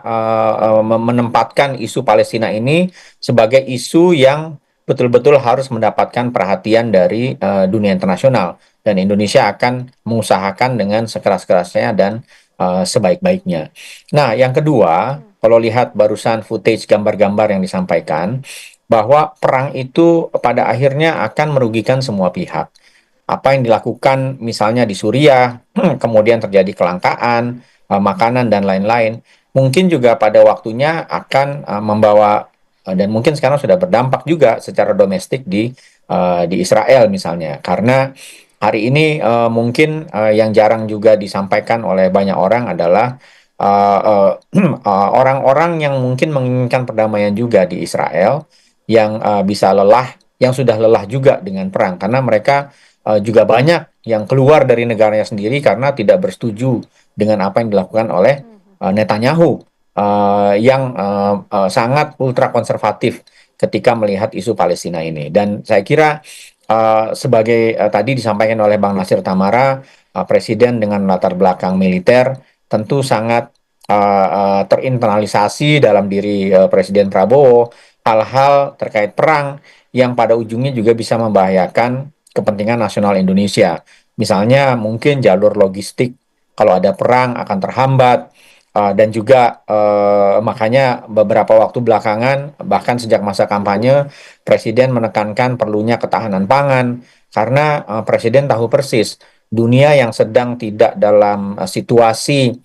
menempatkan isu Palestina ini sebagai isu yang betul-betul harus mendapatkan perhatian dari dunia internasional, dan Indonesia akan mengusahakan dengan sekeras-kerasnya dan sebaik-baiknya. Nah, yang kedua, kalau lihat barusan footage gambar-gambar yang disampaikan, bahwa perang itu pada akhirnya akan merugikan semua pihak. Apa yang dilakukan misalnya di Suriah, kemudian terjadi kelangkaan, makanan dan lain-lain, mungkin juga pada waktunya akan membawa, dan mungkin sekarang sudah berdampak juga secara domestik di Israel misalnya. Karena hari ini mungkin yang jarang juga disampaikan oleh banyak orang adalah orang-orang yang mungkin menginginkan perdamaian juga di Israel, yang bisa lelah, yang sudah lelah juga dengan perang, karena mereka juga banyak yang keluar dari negaranya sendiri karena tidak bersetuju dengan apa yang dilakukan oleh Netanyahu yang sangat ultra konservatif ketika melihat isu Palestina ini. Dan saya kira sebagai tadi disampaikan oleh Bang Nasir Tamara, Presiden dengan latar belakang militer tentu sangat terinternalisasi dalam diri Presiden Prabowo hal-hal terkait perang yang pada ujungnya juga bisa membahayakan kepentingan nasional Indonesia. Misalnya mungkin jalur logistik kalau ada perang akan terhambat, dan juga makanya beberapa waktu belakangan bahkan sejak masa kampanye Presiden menekankan perlunya ketahanan pangan karena Presiden tahu persis dunia yang sedang tidak dalam situasi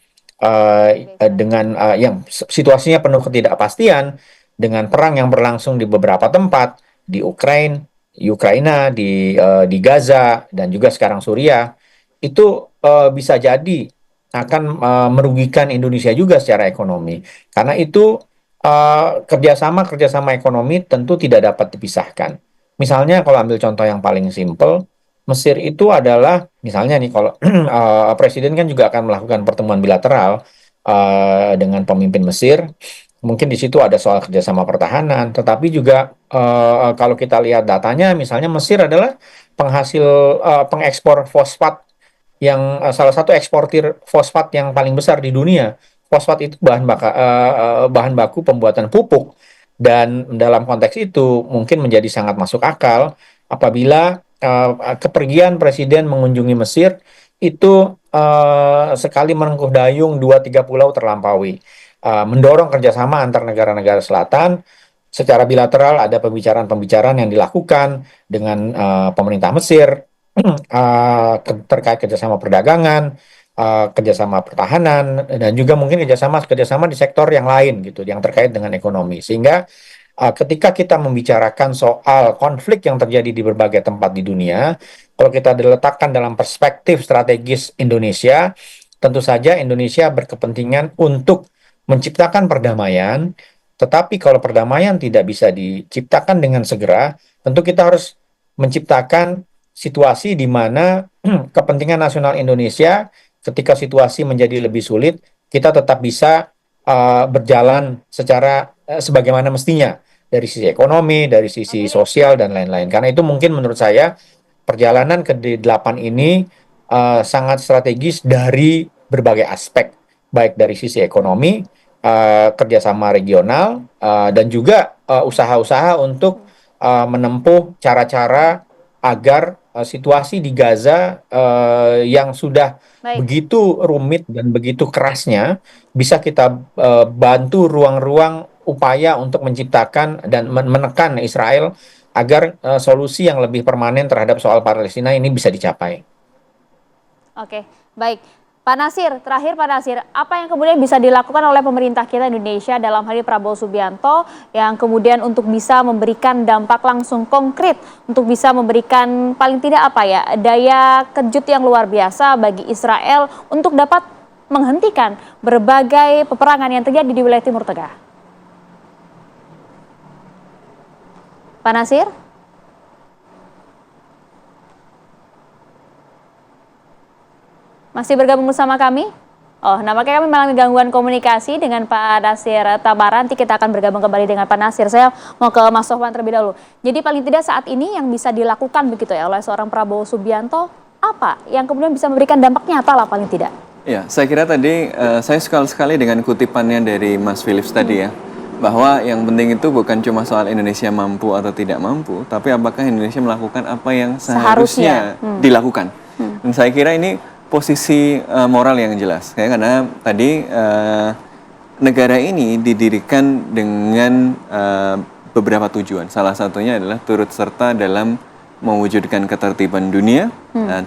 dengan yang situasinya penuh ketidakpastian dengan perang yang berlangsung di beberapa tempat di Ukraina, di Gaza dan juga sekarang Suriah itu bisa jadi akan merugikan Indonesia juga secara ekonomi. Karena itu kerjasama ekonomi tentu tidak dapat dipisahkan. Misalnya kalau ambil contoh yang paling simpel, Mesir itu adalah misalnya nih kalau Presiden kan juga akan melakukan pertemuan bilateral dengan pemimpin Mesir. Mungkin di situ ada soal kerjasama pertahanan, tetapi juga kalau kita lihat datanya, misalnya Mesir adalah pengekspor fosfat yang salah satu eksportir fosfat yang paling besar di dunia. Fosfat itu bahan baku pembuatan pupuk dan dalam konteks itu mungkin menjadi sangat masuk akal apabila kepergian Presiden mengunjungi Mesir itu sekali merengkuh dayung 2-3 pulau terlampaui. Mendorong kerjasama antar negara-negara selatan secara bilateral ada pembicaraan-pembicaraan yang dilakukan dengan pemerintah Mesir terkait kerjasama perdagangan, kerjasama pertahanan, dan juga mungkin kerjasama di sektor yang lain gitu, yang terkait dengan ekonomi. Sehingga ketika kita membicarakan soal konflik yang terjadi di berbagai tempat di dunia, kalau kita diletakkan dalam perspektif strategis Indonesia, tentu saja Indonesia berkepentingan untuk menciptakan perdamaian. Tetapi kalau perdamaian tidak bisa diciptakan dengan segera, tentu kita harus menciptakan situasi di mana kepentingan nasional Indonesia ketika situasi menjadi lebih sulit, kita tetap bisa berjalan secara sebagaimana mestinya dari sisi ekonomi, dari sisi sosial dan lain-lain. Karena itu mungkin menurut saya perjalanan ke D8 ini sangat strategis dari berbagai aspek, baik dari sisi ekonomi, kerjasama regional, dan juga usaha-usaha untuk menempuh cara-cara agar situasi di Gaza yang sudah begitu rumit dan begitu kerasnya bisa kita bantu ruang-ruang upaya untuk menciptakan dan menekan Israel agar solusi yang lebih permanen terhadap soal Palestina ini bisa dicapai. Oke, baik. Pak Nasir, terakhir Pak Nasir, apa yang kemudian bisa dilakukan oleh pemerintah kita Indonesia dalam hal ini Prabowo Subianto yang kemudian untuk bisa memberikan dampak langsung konkret, untuk bisa memberikan paling tidak apa ya, daya kejut yang luar biasa bagi Israel untuk dapat menghentikan berbagai peperangan yang terjadi di wilayah Timur Tengah? Pak Nasir? Masih bergabung bersama kami? Oh, nampaknya kami mengalami gangguan komunikasi dengan Pak Nasir Tamara. Nanti kita akan bergabung kembali dengan Pak Nasir. Saya mau ke Mas Sofwan terlebih dahulu. Jadi paling tidak saat ini yang bisa dilakukan begitu ya oleh seorang Prabowo Subianto, apa yang kemudian bisa memberikan dampak nyata lah paling tidak? Ya, saya kira tadi saya suka sekali dengan kutipannya dari Mas Philips tadi ya. Bahwa yang penting itu bukan cuma soal Indonesia mampu atau tidak mampu, tapi apakah Indonesia melakukan apa yang seharusnya dilakukan. Dan saya kira ini posisi moral yang jelas ya, karena tadi negara ini didirikan dengan beberapa tujuan. Salah satunya adalah turut serta dalam mewujudkan ketertiban dunia,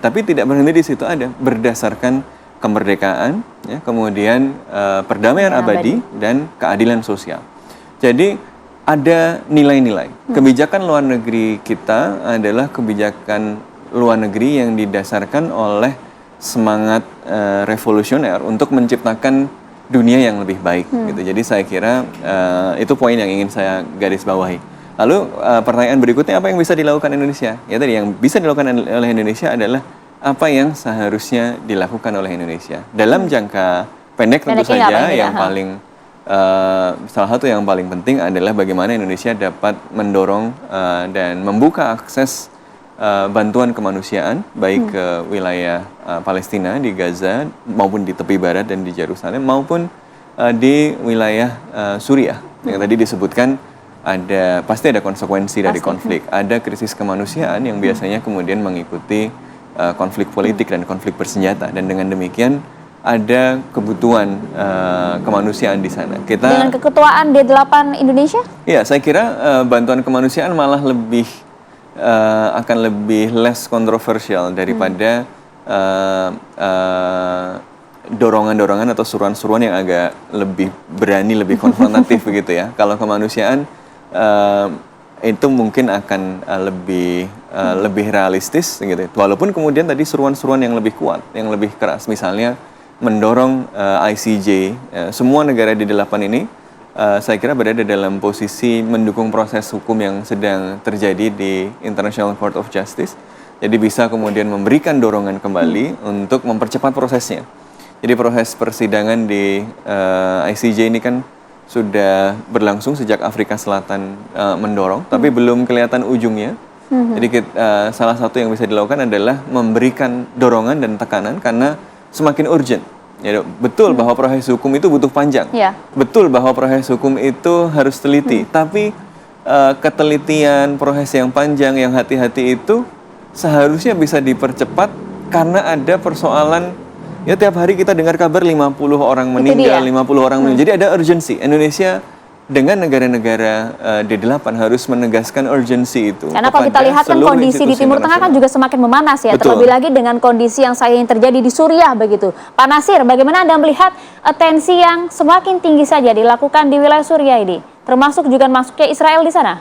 tapi tidak berhenti di situ, ada berdasarkan kemerdekaan, ya, kemudian perdamaian abadi dan keadilan sosial. Jadi ada nilai-nilai. Kebijakan luar negeri kita adalah kebijakan luar negeri yang didasarkan oleh semangat revolusioner untuk menciptakan dunia yang lebih baik gitu. Jadi saya kira itu poin yang ingin saya garis bawahi. Lalu pertanyaan berikutnya, apa yang bisa dilakukan Indonesia? Ya tadi yang bisa dilakukan oleh Indonesia adalah apa yang seharusnya dilakukan oleh Indonesia dalam jangka pendek tentu Pendeknya saja. ngapain, Yang paling salah satu yang paling penting adalah bagaimana Indonesia dapat mendorong dan membuka akses bantuan kemanusiaan baik ke wilayah Palestina di Gaza maupun di tepi barat dan di Yerusalem maupun di wilayah Suriah yang tadi disebutkan. Pasti ada konsekuensi dari konflik, ada krisis kemanusiaan yang biasanya kemudian mengikuti konflik politik dan konflik bersenjata, dan dengan demikian ada kebutuhan kemanusiaan di sana. Dengan keketuaan D8 Indonesia? Iya, saya kira bantuan kemanusiaan malah akan lebih less kontroversial daripada dorongan-dorongan atau seruan-seruan yang agak lebih berani, lebih konfrontatif begitu ya. Kalau kemanusiaan itu mungkin akan lebih realistis gitu. Walaupun kemudian tadi seruan-seruan yang lebih kuat, yang lebih keras, misalnya mendorong ICJ, semua negara di D8 ini saya kira berada dalam posisi mendukung proses hukum yang sedang terjadi di International Court of Justice. Jadi bisa kemudian memberikan dorongan kembali untuk mempercepat prosesnya. Jadi proses persidangan di ICJ ini kan sudah berlangsung sejak Afrika Selatan mendorong, tapi belum kelihatan ujungnya. Jadi salah satu yang bisa dilakukan adalah memberikan dorongan dan tekanan karena semakin urgent. Ya, betul bahwa proses hukum itu butuh panjang. Ya. Betul bahwa proses hukum itu harus teliti, tapi ketelitian proses yang panjang, yang hati-hati itu seharusnya bisa dipercepat karena ada persoalan. Ya, tiap hari kita dengar kabar 50 orang meninggal, 50 orang meninggal. Jadi ada urgensi. Indonesia dengan negara-negara D8 harus menegaskan urgensi itu. Karena kalau kita lihat kan kondisi di Timur Tengah kan juga semakin memanas ya. Betul. Terlebih lagi dengan kondisi yang terjadi di Suriah begitu. Pak Nasir, bagaimana Anda melihat tensi yang semakin tinggi saja dilakukan di wilayah Suriah ini? Termasuk juga masuknya Israel di sana?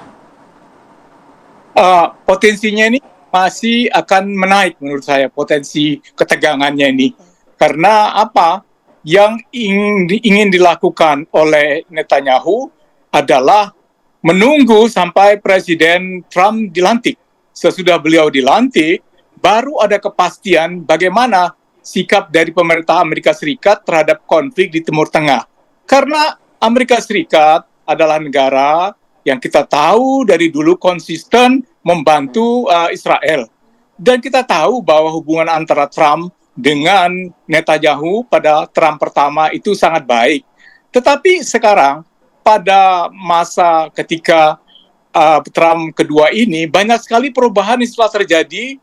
Potensinya ini masih akan menaik menurut saya, potensi ketegangannya ini. Karena apa yang ingin dilakukan oleh Netanyahu adalah menunggu sampai Presiden Trump dilantik. Sesudah beliau dilantik, baru ada kepastian bagaimana sikap dari pemerintah Amerika Serikat terhadap konflik di Timur Tengah. Karena Amerika Serikat adalah negara yang kita tahu dari dulu konsisten membantu Israel. Dan kita tahu bahwa hubungan antara Trump dengan Netanyahu pada Trump pertama itu sangat baik. Tetapi sekarang pada masa ketika Trump kedua ini banyak sekali perubahan yang telah terjadi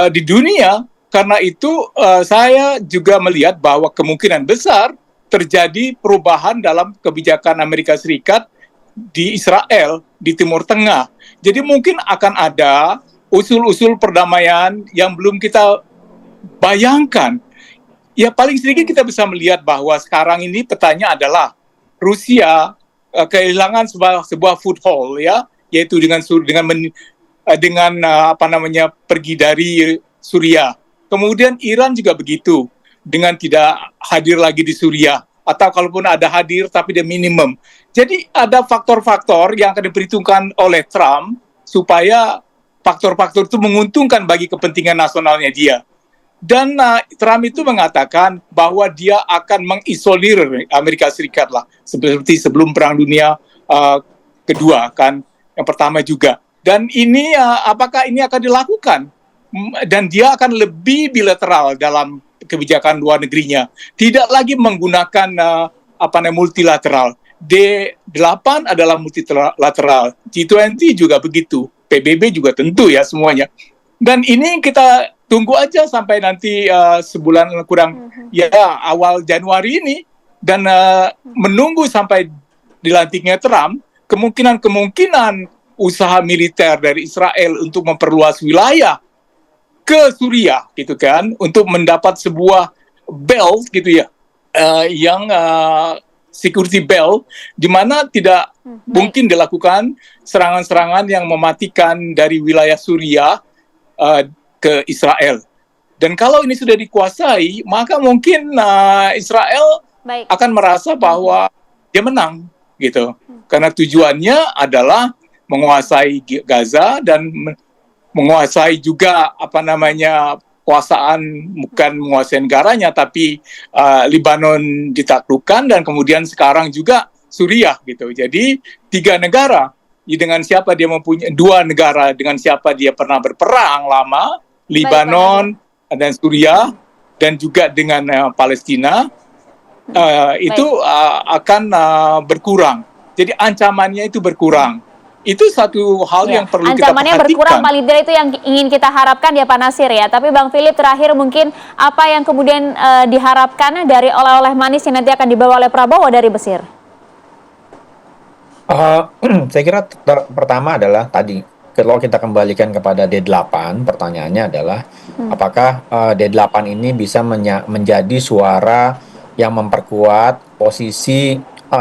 di dunia. Karena itu saya juga melihat bahwa kemungkinan besar terjadi perubahan dalam kebijakan Amerika Serikat di Israel, di Timur Tengah. Jadi mungkin akan ada usul-usul perdamaian yang belum kita bayangkan. Ya, paling sedikit kita bisa melihat bahwa sekarang ini petanya adalah Rusia kehilangan sebuah foothold, ya, yaitu dengan pergi dari Suriah. Kemudian Iran juga begitu, dengan tidak hadir lagi di Suriah, atau kalaupun ada hadir tapi dia minimum. Jadi ada faktor-faktor yang akan diperhitungkan oleh Trump supaya faktor-faktor itu menguntungkan bagi kepentingan nasionalnya dia. Dan Trump itu mengatakan bahwa dia akan mengisolir Amerika Serikat lah, seperti sebelum Perang Dunia Kedua kan, yang pertama juga. Dan ini apakah ini akan dilakukan? Dan dia akan lebih bilateral dalam kebijakan luar negerinya, tidak lagi menggunakan multilateral. D8 adalah multilateral, G20 juga begitu, PBB juga tentu ya semuanya. Dan ini kita tunggu aja sampai nanti sebulan kurang, ya awal Januari ini, dan menunggu sampai dilantiknya Trump, kemungkinan usaha militer dari Israel untuk memperluas wilayah ke Suriah gitu kan, untuk mendapat sebuah belt gitu ya, yang security belt, di mana tidak mungkin dilakukan serangan-serangan yang mematikan dari wilayah Suriah ke Israel. Dan kalau ini sudah dikuasai, maka mungkin Israel akan merasa bahwa dia menang gitu. Karena tujuannya adalah menguasai Gaza dan menguasai juga kekuasaan, bukan menguasai negaranya tapi Lebanon ditaklukkan, dan kemudian sekarang juga Suriah gitu. Jadi 3 negara. Dengan siapa dia mempunyai 2 negara, dengan siapa dia pernah berperang lama, Lebanon dan Suriah, dan juga dengan Palestina, itu akan berkurang. Jadi ancamannya itu berkurang. Itu satu hal yang perlu kita perhatikan. Ancamannya berkurang, paling tidak itu yang ingin kita harapkan ya Pak Nasir ya. Tapi Bang Philip, terakhir mungkin apa yang kemudian diharapkan dari oleh-oleh manis yang nanti akan dibawa oleh Prabowo dari Mesir? Saya kira pertama adalah tadi, kalau kita kembalikan kepada D8, pertanyaannya adalah apakah D8 ini bisa menjadi suara yang memperkuat posisi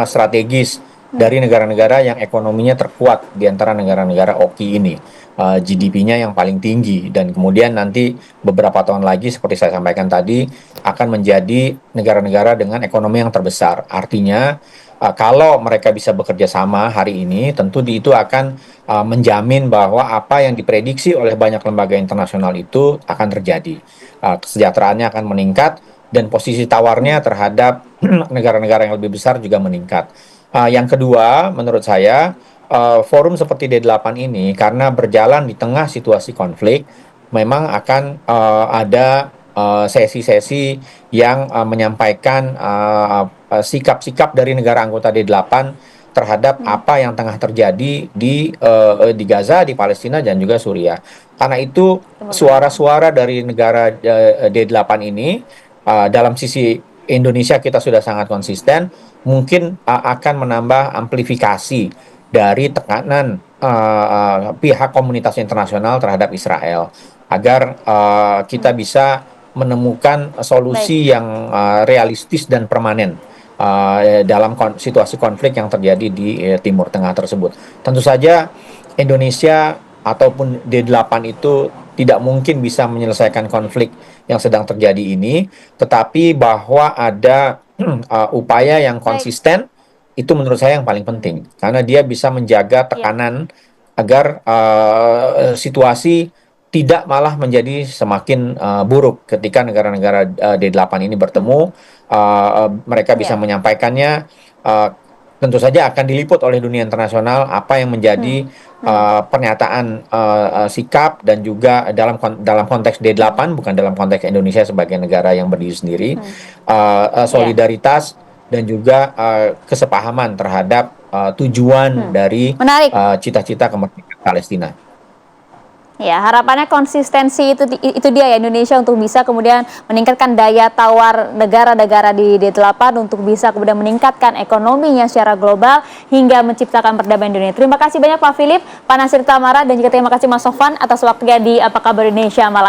strategis dari negara-negara yang ekonominya terkuat di antara negara-negara OKI ini, GDP-nya yang paling tinggi, dan kemudian nanti beberapa tahun lagi seperti saya sampaikan tadi akan menjadi negara-negara dengan ekonomi yang terbesar. Artinya kalau mereka bisa bekerja sama hari ini, tentu itu akan menjamin bahwa apa yang diprediksi oleh banyak lembaga internasional itu akan terjadi. Kesejahteraannya akan meningkat dan posisi tawarnya terhadap negara-negara yang lebih besar juga meningkat. Yang kedua, menurut saya, forum seperti D8 ini karena berjalan di tengah situasi konflik, memang akan ada sesi-sesi yang menyampaikan sikap-sikap dari negara anggota D8 terhadap apa yang tengah terjadi di Gaza, di Palestina, dan juga Suriah. Karena itu suara-suara dari negara D8 ini dalam sisi Indonesia kita sudah sangat konsisten, mungkin akan menambah amplifikasi dari tekanan pihak komunitas internasional terhadap Israel agar kita bisa menemukan solusi yang realistis dan permanen dalam situasi konflik yang terjadi di Timur Tengah tersebut. Tentu saja Indonesia ataupun D8 itu tidak mungkin bisa menyelesaikan konflik yang sedang terjadi ini, tetapi bahwa ada upaya yang konsisten, itu menurut saya yang paling penting, karena dia bisa menjaga tekanan agar situasi tidak malah menjadi semakin buruk ketika negara-negara D8 ini bertemu. Mereka bisa menyampaikannya, tentu saja akan diliput oleh dunia internasional apa yang menjadi pernyataan sikap, dan juga dalam konteks D8, bukan dalam konteks Indonesia sebagai negara yang berdiri sendiri, solidaritas dan juga kesepahaman terhadap tujuan dari cita-cita kemerdekaan Palestina. Ya, harapannya konsistensi itu dia ya, Indonesia untuk bisa kemudian meningkatkan daya tawar negara-negara di D8 untuk bisa kemudian meningkatkan ekonominya secara global hingga menciptakan perdamaian dunia. Terima kasih banyak Pak Philip, Pak Nasir Tamara, dan juga terima kasih Mas Sofwan atas waktunya di Apa Kabar Indonesia malam